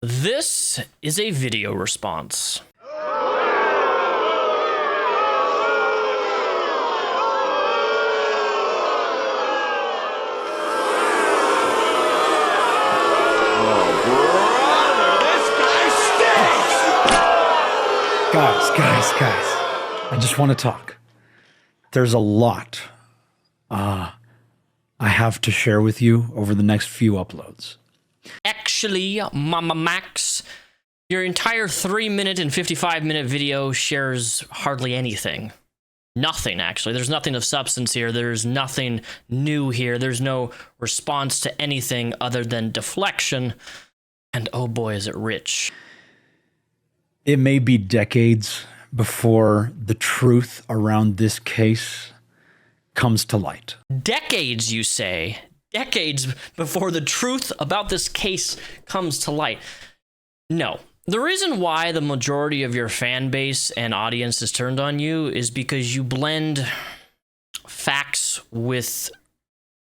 This is a video response. Guys, I just want to talk. There's a lot I have to share with you over the next few uploads. Actually, MamaMax, your entire 3-minute and 55-minute video shares hardly anything. Nothing, actually. There's nothing of substance here. There's nothing new here. There's no response to anything other than deflection. And oh boy, is it rich. It may be decades before the truth around this case comes to light. Decades, you say? Decades before the truth about this case comes to light. No. The reason why the majority of your fan base and audience is turned on you is because you blend facts with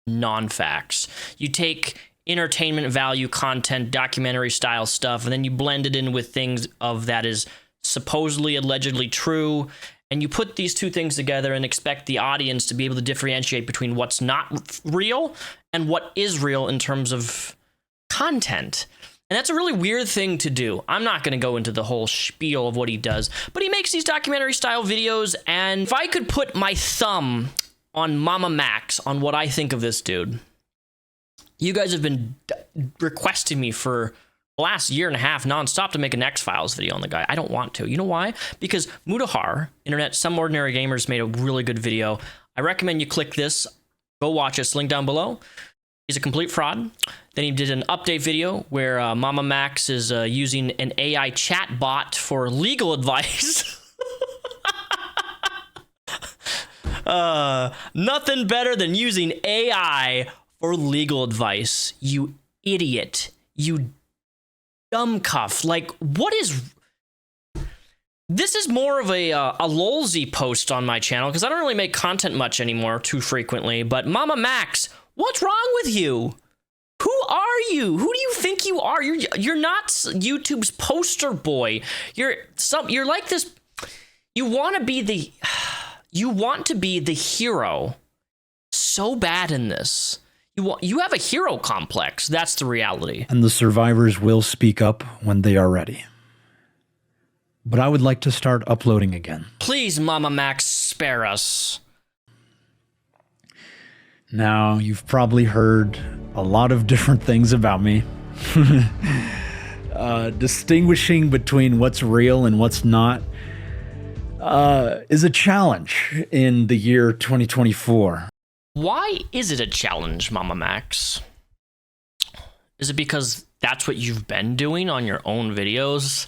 non-facts. You take entertainment value content, documentary style stuff, and then you blend it in with things of that is supposedly allegedly true, and you put these two things together and expect the audience to be able to differentiate between what's not real and what is real in terms of content. And that's a really weird thing to do. I'm not going to go into the whole spiel of what he does, but he makes these documentary style videos, and if I could put my thumb on MamaMax on what I think of this dude. You guys have been requesting me for the last year and a half nonstop to make an X-Files video on the guy. I don't want to. You know why? Because Mutahar, Internet Some Ordinary Gamers, made a really good video. I recommend you click this. Go watch it. It's linked down below. He's a complete fraud. Then he did an update video where MamaMax is using an AI chat bot for legal advice. Nothing better than using AI for legal advice, you idiot, you dumb cuff. Like, what is... This is more of a lolzy post on my channel, because I don't really make content much anymore too frequently, but MamaMax, what's wrong with you? Who are you? Who do you think you are? You're not YouTube's poster boy. You're like this... You want to be the... You want to be the hero so bad in this. You have a hero complex. That's the reality. And the survivors will speak up when they are ready. But I would like to start uploading again. Please, MamaMax, spare us. Now, you've probably heard a lot of different things about me. Distinguishing between what's real and what's not is a challenge in the year 2024. Why is it a challenge, MamaMax? Is it because that's what you've been doing on your own videos?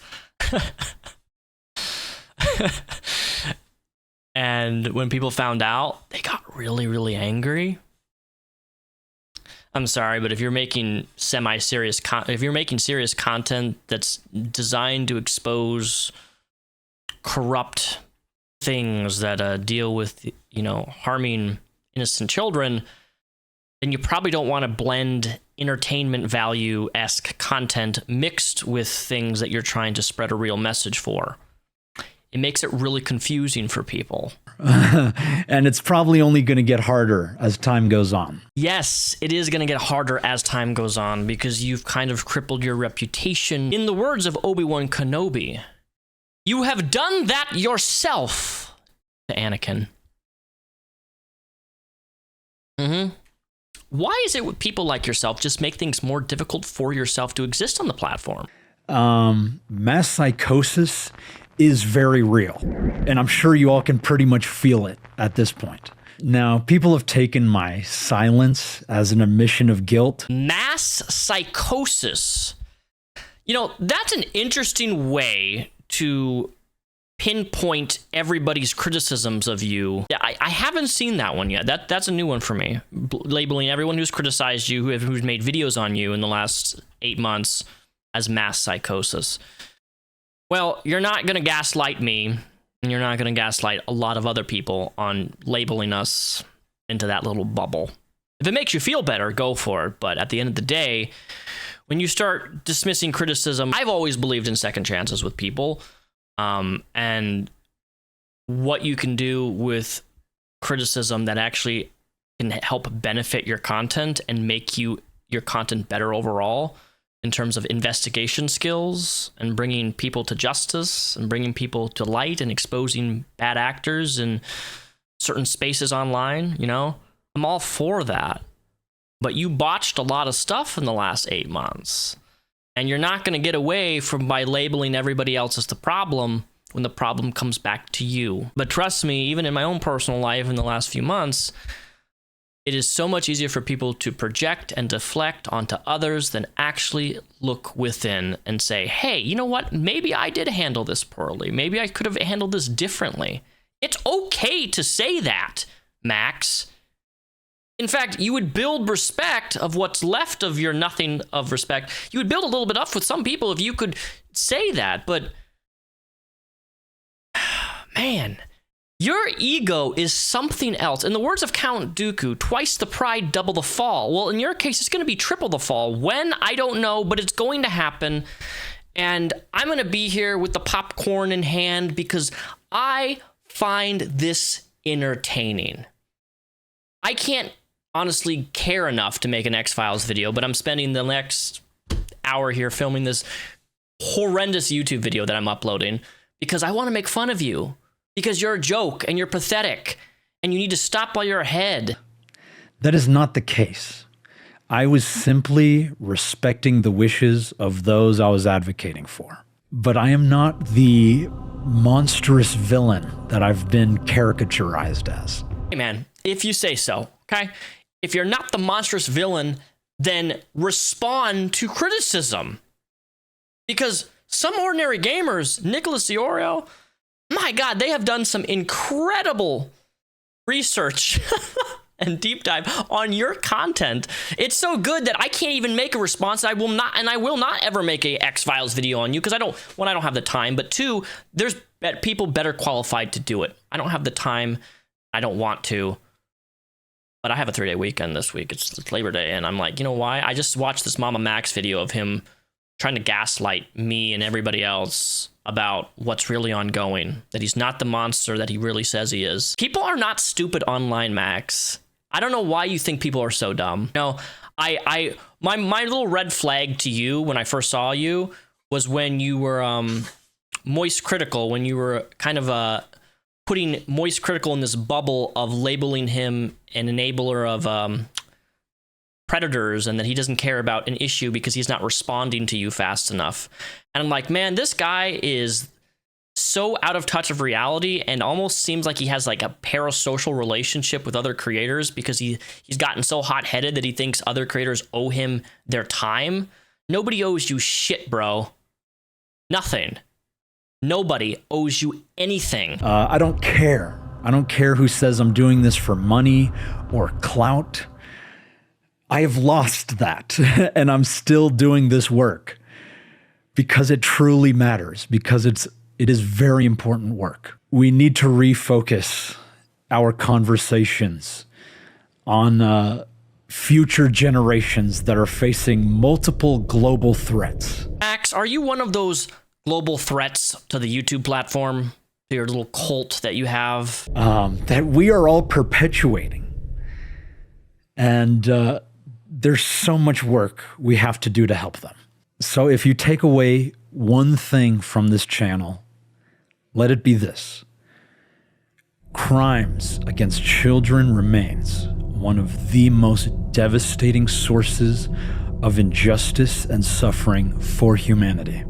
And when people found out, they got really, really angry? I'm sorry, but if you're making serious content that's designed to expose corrupt things that deal with, harming innocent children, then you probably don't want to blend entertainment value-esque content mixed with things that you're trying to spread a real message for. It makes it really confusing for people. And it's probably only going to get harder as time goes on. Yes, it is going to get harder as time goes on because you've kind of crippled your reputation. In the words of Obi-Wan Kenobi, you have done that yourself, to Anakin. Why is it with people like yourself just make things more difficult for yourself to exist on the platform? Mass psychosis is very real, and I'm sure you all can pretty much feel it at this point. Now, people have taken my silence as an admission of guilt. Mass psychosis. That's an interesting way to pinpoint everybody's criticisms of you. I haven't seen that one yet. That's a new one for me. Labeling everyone who's criticized you, who's made videos on you in the last 8 months as mass psychosis. Well, you're not going to gaslight me, and you're not going to gaslight a lot of other people on labeling us into that little bubble. If it makes you feel better, go for it. But at the end of the day, when you start dismissing criticism, I've always believed in second chances with people, and what you can do with criticism that actually can help benefit your content and make your content better overall in terms of investigation skills and bringing people to justice and bringing people to light and exposing bad actors in certain spaces online, you know, I'm all for that. But you botched a lot of stuff in the last 8 months, and you're not going to get away from by labeling everybody else as the problem when the problem comes back to you. But trust me, even in my own personal life in the last few months, it is so much easier for people to project and deflect onto others than actually look within and say, hey, you know what? Maybe I did handle this poorly. Maybe I could have handled this differently. It's okay to say that, Max. In fact, you would build respect of what's left of your nothing of respect. You would build a little bit up with some people if you could say that, but man, your ego is something else. In the words of Count Dooku, twice the pride, double the fall. Well, in your case, it's going to be triple the fall. When? I don't know, but it's going to happen. And I'm going to be here with the popcorn in hand because I find this entertaining. I can't honestly care enough to make an X-Files video, but I'm spending the next hour here filming this horrendous YouTube video that I'm uploading because I want to make fun of you. Because you're a joke and you're pathetic and you need to stop while you're ahead. That is not the case. I was simply respecting the wishes of those I was advocating for. But I am not the monstrous villain that I've been caricaturized as. Hey man, if you say so, okay? If you're not the monstrous villain, then respond to criticism. Because some ordinary gamers, Nicholas Diorio, my God, they have done some incredible research and deep dive on your content. It's so good that I can't even make a response. I will not ever make a X-Files video on you because I don't have the time, but two, there's people better qualified to do it. I don't have the time. I don't want to, but I have a 3-day weekend this week. It's Labor Day, and I'm like, you know why? I just watched this MamaMax video of him trying to gaslight me and everybody else about what's really ongoing, that he's not the monster that he really says he is. People are not stupid online, Max. I don't know why you think people are so dumb. No, my little red flag to you when I first saw you was when you were Moist Critical, when you were kind of putting Moist Critical in this bubble of labeling him an enabler of predators and that he doesn't care about an issue because he's not responding to you fast enough. And I'm like, man, this guy is so out of touch of reality and almost seems like he has like a parasocial relationship with other creators because he's gotten so hot-headed that he thinks other creators owe him their time. Nobody owes you shit, bro. Nothing. Nobody owes you anything. I don't care. I don't care who says I'm doing this for money or clout. I have lost that, and I'm still doing this work because it truly matters, because it is very important work. We need to refocus our conversations on future generations that are facing multiple global threats. Max, are you one of those global threats to the YouTube platform, to your little cult that you have? That we are all perpetuating. And there's so much work we have to do to help them. So if you take away one thing from this channel, let it be this. Crimes against children remains one of the most devastating sources of injustice and suffering for humanity.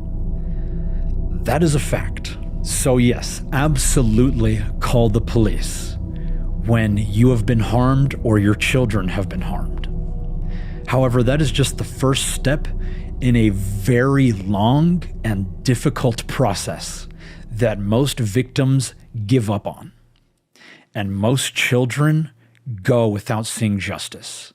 That is a fact. So yes, absolutely call the police when you have been harmed or your children have been harmed. However, that is just the first step in a very long and difficult process that most victims give up on. And most children go without seeing justice.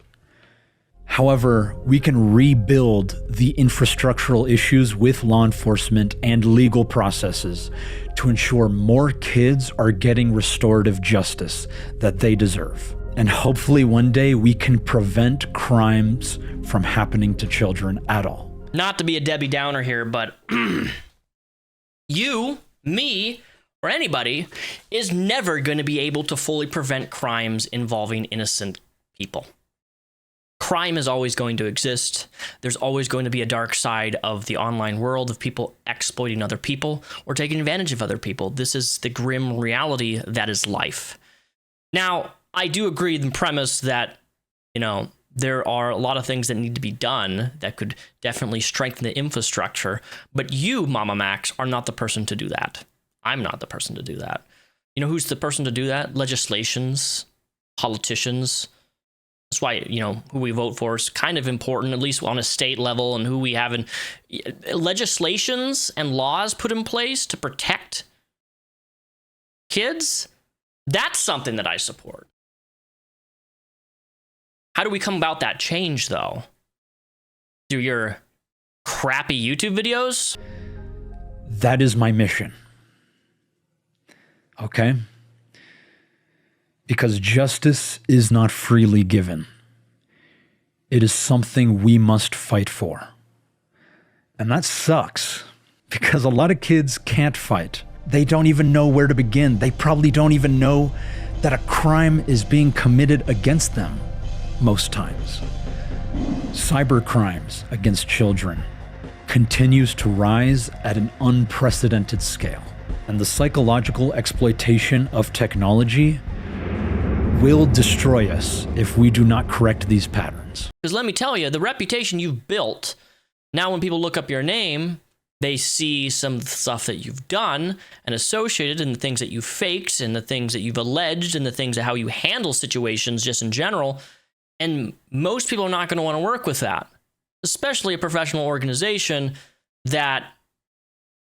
However, we can rebuild the infrastructural issues with law enforcement and legal processes to ensure more kids are getting restorative justice that they deserve. And hopefully one day we can prevent crimes from happening to children at all. not to be a Debbie Downer here, but you, me, or anybody is never going to be able to fully prevent crimes involving innocent people. Crime is always going to exist. There's always going to be a dark side of the online world of people exploiting other people or taking advantage of other people. This is the grim reality that is life. Now, I do agree with the premise that, there are a lot of things that need to be done that could definitely strengthen the infrastructure, but you, MamaMax, are not the person to do that. I'm not the person to do that. You know who's the person to do that? Legislations, politicians. That's why, who we vote for is kind of important, at least on a state level, and who we have in legislations and laws put in place to protect kids. That's something that I support. How do we come about that change, though? Through your crappy YouTube videos? That is my mission. Okay? Because justice is not freely given. It is something we must fight for. And that sucks, because a lot of kids can't fight. They don't even know where to begin. They probably don't even know that a crime is being committed against them most times. Cyber crimes against children continues to rise at an unprecedented scale. And the psychological exploitation of technology will destroy us if we do not correct these patterns. Because let me tell you, the reputation you've built, now when people look up your name, they see some of the stuff that you've done and associated, and the things that you've faked, and the things that you've alleged, and the things of how you handle situations just in general. And most people are not going to want to work with that, especially a professional organization that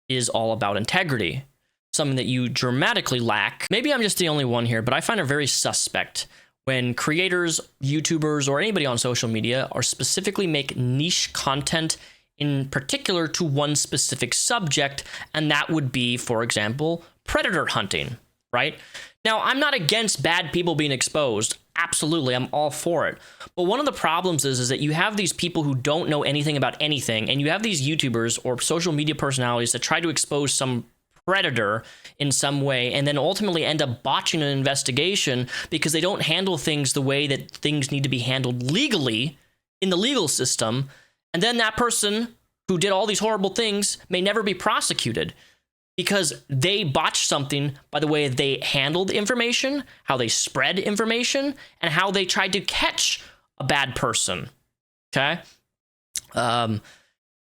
is all about integrity, something that you dramatically lack. Maybe I'm just the only one here, but I find it very suspect when creators, YouTubers, or anybody on social media are specifically make niche content in particular to one specific subject, and that would be, for example, predator hunting, right? Now, I'm not against bad people being exposed. Absolutely, I'm all for it. But one of the problems is that you have these people who don't know anything about anything, and you have these YouTubers or social media personalities that try to expose some predator in some way and then ultimately end up botching an investigation because they don't handle things the way that things need to be handled legally in the legal system. And then that person who did all these horrible things may never be prosecuted because they botched something by the way they handled information, how they spread information, and how they tried to catch a bad person. Okay?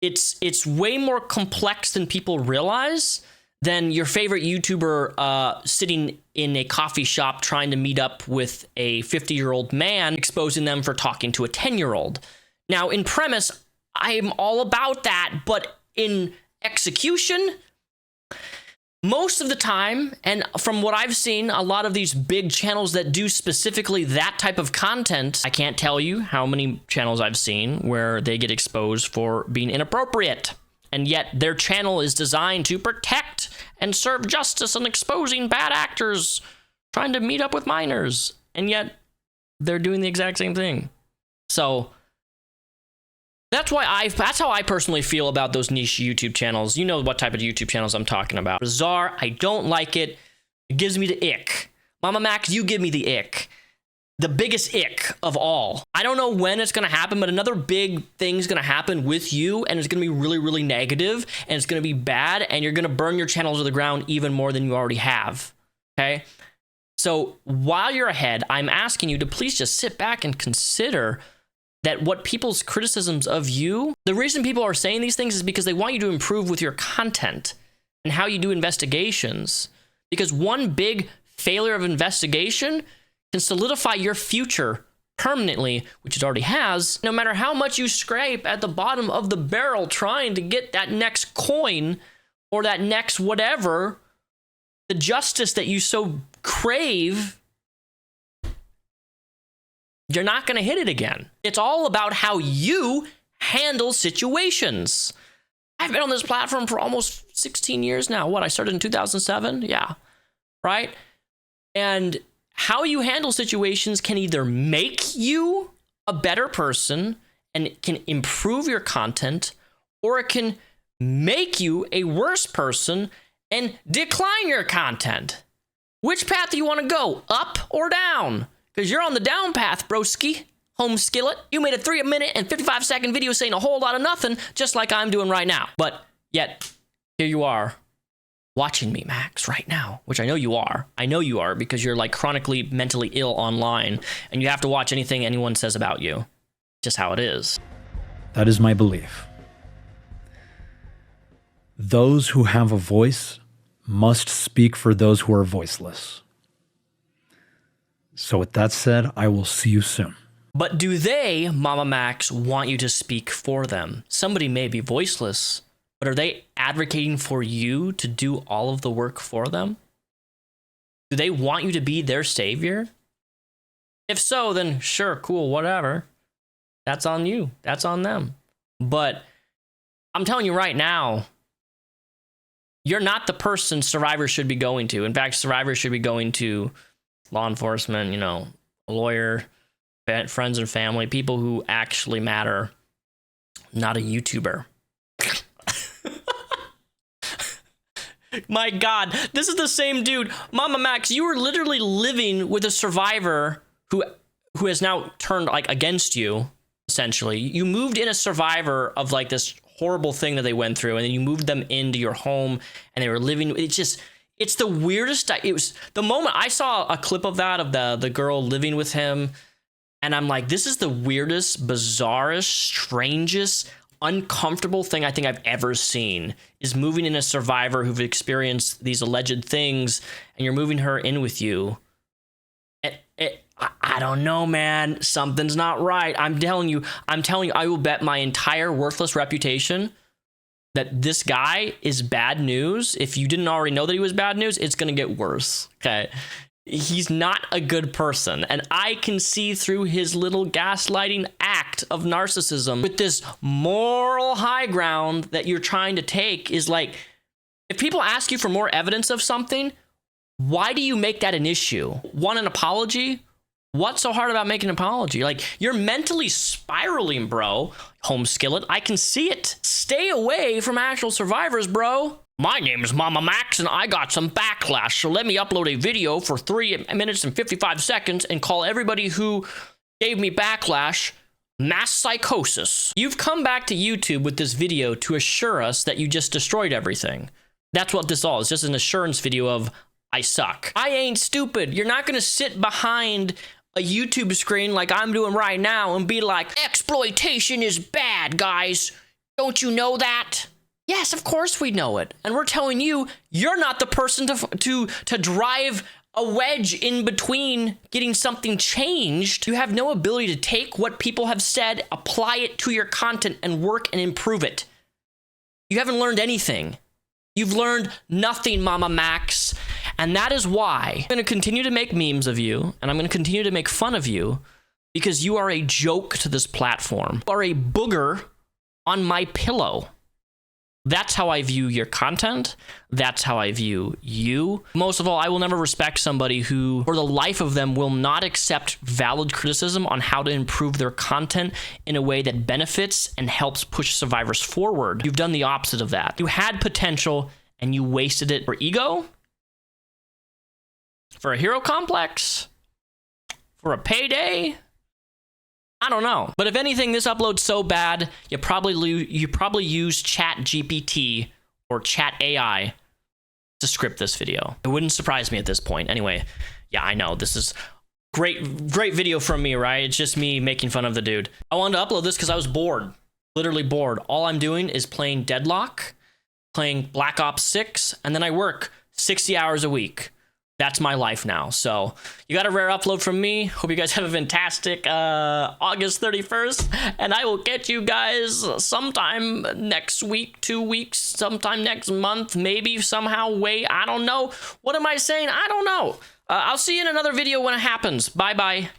It's way more complex than people realize than your favorite YouTuber sitting in a coffee shop trying to meet up with a 50-year-old man, exposing them for talking to a 10-year-old. Now, in premise, I'm all about that, but in execution, most of the time, and from what I've seen, a lot of these big channels that do specifically that type of content, I can't tell you how many channels I've seen where they get exposed for being inappropriate. And yet their channel is designed to protect and serve justice and exposing bad actors trying to meet up with minors. And yet they're doing the exact same thing. So that's how I personally feel about those niche YouTube channels. You know what type of YouTube channels I'm talking about. Bizarre. I don't like it. It gives me the ick. MamaMax, you give me the ick. The biggest ick of all. I don't know when it's going to happen, but another big thing's going to happen with you, and it's going to be really, really negative, and it's going to be bad, and you're going to burn your channel to the ground even more than you already have. Okay? So while you're ahead, I'm asking you to please just sit back and consider that what people's criticisms of you, the reason people are saying these things is because they want you to improve with your content and how you do investigations. Because one big failure of investigation can solidify your future permanently, which it already has. No matter how much you scrape at the bottom of the barrel trying to get that next coin or that next whatever, the justice that you so crave, you're not going to hit it again. It's all about how you handle situations. I've been on this platform for almost 16 years now. What, I started in 2007? Yeah, right? And how you handle situations can either make you a better person and can improve your content, or it can make you a worse person and decline your content. Which path do you want to go, up or down? Because you're on the down path, broski. Home skillet. You made a 3-minute and 55-second video saying a whole lot of nothing, just like I'm doing right now. But yet, here you are, watching me, Max, right now, which I know you are. I know you are, because you're like chronically mentally ill online, and you have to watch anything anyone says about you. Just how it is. That is my belief. Those who have a voice must speak for those who are voiceless. So with that said, I will see you soon. But do they, MamaMax, want you to speak for them? Somebody may be voiceless, but are they advocating for you to do all of the work for them? Do they want you to be their savior? If so, then sure, cool, whatever. That's on you. That's on them. But I'm telling you right now, you're not the person survivors should be going to. In fact, survivors should be going to law enforcement, a lawyer, friends and family, people who actually matter, not a YouTuber. My God, this is the same dude. MamaMax, you were literally living with a survivor who has now turned against you, essentially. You moved in a survivor of this horrible thing that they went through, and then you moved them into your home, and they were living. It's the weirdest. It was the moment I saw a clip of that, of the girl living with him, and I'm like, this is the weirdest, bizarrest, strangest, uncomfortable thing I think I've ever seen, is moving in a survivor who've experienced these alleged things, and you're moving her in with you. I don't know, man. Something's not right. I'm telling you, I will bet my entire worthless reputation that this guy is bad news. If you didn't already know that he was bad news, it's going to get worse. Okay. He's not a good person. And I can see through his little gaslighting act of narcissism with this moral high ground that you're trying to take is like, if people ask you for more evidence of something, why do you make that an issue? Want an apology? What's so hard about making an apology? You're mentally spiraling, bro. Home skillet, I can see it. Stay away from actual survivors, bro. My name is MamaMax, and I got some backlash, so let me upload a video for 3 minutes and 55 seconds and call everybody who gave me backlash mass psychosis. You've come back to YouTube with this video to assure us that you just destroyed everything. That's what this all is, just an assurance video of, I suck. I ain't stupid. You're not gonna sit behind a YouTube screen like I'm doing right now and be like, exploitation is bad, guys. Don't you know that? Yes, of course we know it. And we're telling you, you're not the person to drive a wedge in between getting something changed. You have no ability to take what people have said, apply it to your content, and work and improve it. You haven't learned anything. You've learned nothing, MamaMax. And that is why I'm going to continue to make memes of you, and I'm going to continue to make fun of you, because you are a joke to this platform. You are a booger on my pillow. That's how I view your content. That's how I view you. Most of all, I will never respect somebody who, for the life of them, will not accept valid criticism on how to improve their content in a way that benefits and helps push survivors forward. You've done the opposite of that. You had potential, and you wasted it for ego, for a hero complex, for a payday. I don't know. But if anything, this upload's so bad, you probably use Chat GPT or Chat AI to script this video. It wouldn't surprise me at this point. Anyway, yeah, I know this is great video from me, right? It's just me making fun of the dude. I wanted to upload this because I was bored, literally bored. All I'm doing is playing Deadlock, playing Black Ops 6, and then I work 60 hours a week. That's my life now. So you got a rare upload from me. Hope you guys have a fantastic August 31st. And I will get you guys sometime next week, 2 weeks, sometime next month, maybe somehow, wait, I don't know. What am I saying? I don't know. I'll see you in another video when it happens. Bye-bye.